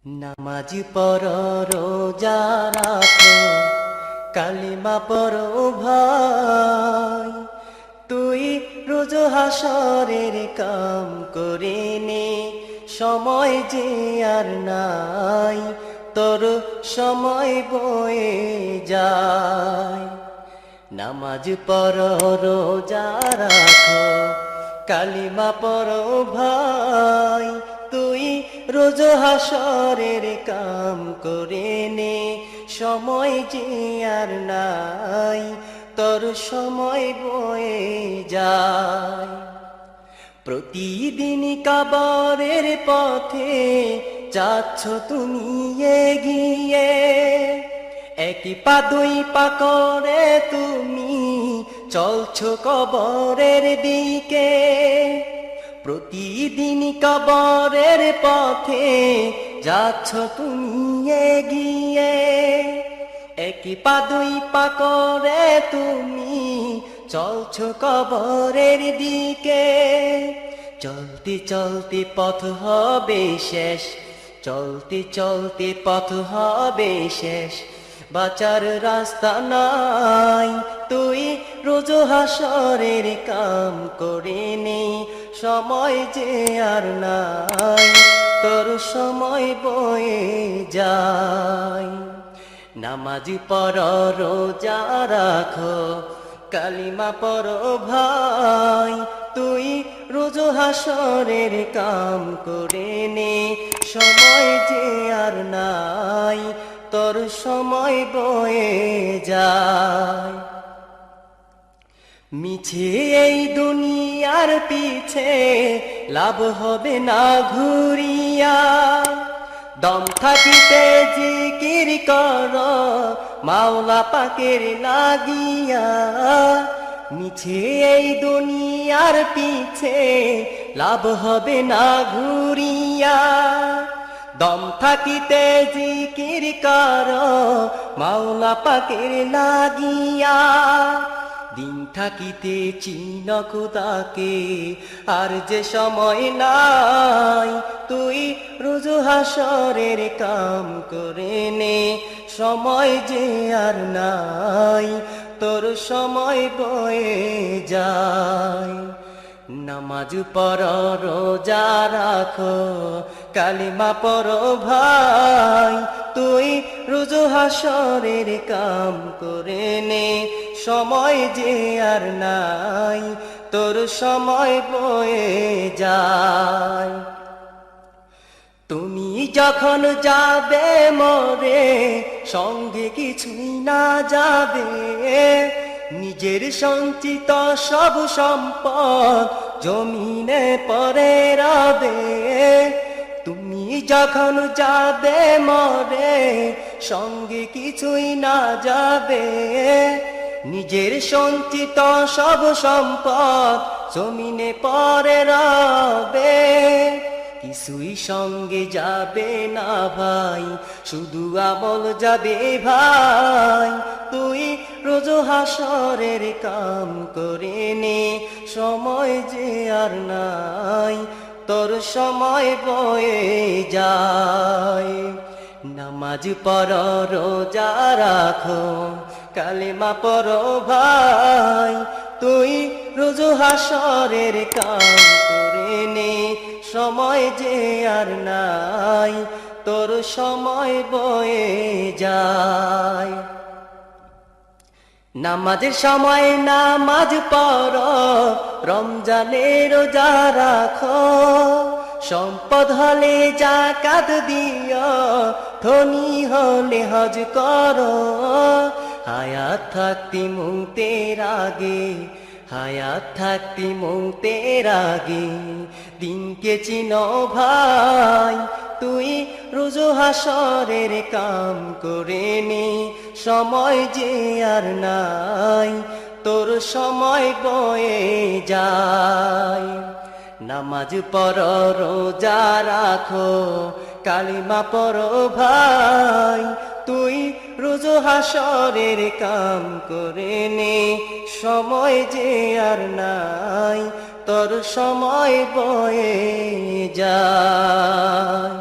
নামাজ পড়ো রোজা রাখো কালিমা পড়ো ভাই, তুই রোজ হাসরের কাম করে নে, সময় যে আর নাই, তোর সময় বয়ে যায়। নামাজ পড়ো রোজা রাখো কালিমা পড়ো ভাই, তুই রোজ হাসরের কাম করে নে, সময় যে আর নাই, তোর সময় বয়ে যায়। প্রতিদিন কবরের পথে যাচ্ছ তুমি এগিয়ে, এক পা দুই পা করে তুমি চলছো কবরের দিকে। প্রতিদিন কবরের পথে যাচ্ছ তুমি এগিয়ে, এক পা দুই পা করে তুমি চলছো কবরের দিকে। চলতে চলতে পথ হবে শেষ, চলতে চলতে পথ হবে শেষ, বাঁচার রাস্তা নাই, তুই রোজ হাসরের কাম করে নে, সময় যে আর নাই, তোর সময় বয়ে যায়। নামাজ পড়ো রোজা রাখো কালিমা পড়ো ভাই, তুই রোজ হাসরের কাম করে নে, সময় যে আর নাই, তোর সময় বয়ে যায়। মিছে এই দুনিয়ার পিছে লাভ হবে না ঘুরিয়া, দম থাকিতে জিকির কর মাওলা পাকের লাগিয়া। মিছে এই দুনিয়ার পিছে লাভ হবে না ঘুরিয়া, দম থাকিতে জিকির কর মাওলা পাকের লাগিয়া। দিন থাকিতে চিন খোদাকে, আর যে সময় নাই, তুই রোজ হাসরের কাম করে নে, সময় যে আর নাই, তোর সময় বয়ে যায়। নামাজ পড়ো রোজা রাখো কালিমা পড়ো ভাই, তুই রোজ হাসরের কাম করে নে, সময় যে আর নাই, তোর সময় বয়ে যায়। তুমি যখন যাবে মরে, সঙ্গে কিছুই না যাবে, নিজের সঞ্চিত সব সম্পদ জমিনে পড়ে রবে। তুমি যখন যাবে মরে, সঙ্গে কিছুই না যাবে, নিজের সঞ্চিত সব সম্পদ জমিনে পড়ে রবে। কিছুই সঙ্গে যাবে না ভাই, শুধু আমল যাবে ভাই, তুই রোজ হাসরের কাম করে নে, সময় যে আর নাই, তোর সময় বয়ে যায়। নামাজ পড়ো রোজা রাখো কালিমা পড়ো ভাই, তুই রোজ হাসরের কাম করে নে, সময় যে আর নাই, তোর সময় বয়ে যায়। নামাজের সময় নামাজ পড়ো, রমজানে রোজা রাখো, সম্পদ হলে যাকাত দিও, ধনী হলে হজ করো। হায়াত থাকতে মৌতের আগে, হায়াত থাকতে মৌতের আগে, দিনকে চিনো ভাই, তুই রোজ হাসরের কাম করে নে, সময় যে আর নাই, তোর সময় বয়ে যায়। নামাজ পড়ো রোজা রাখো কালিমা পড়ো ভাই, তুই রোজ হাসরের কাম করে নে, সময় যে আর নাই, তোর সময় বয়ে যায়।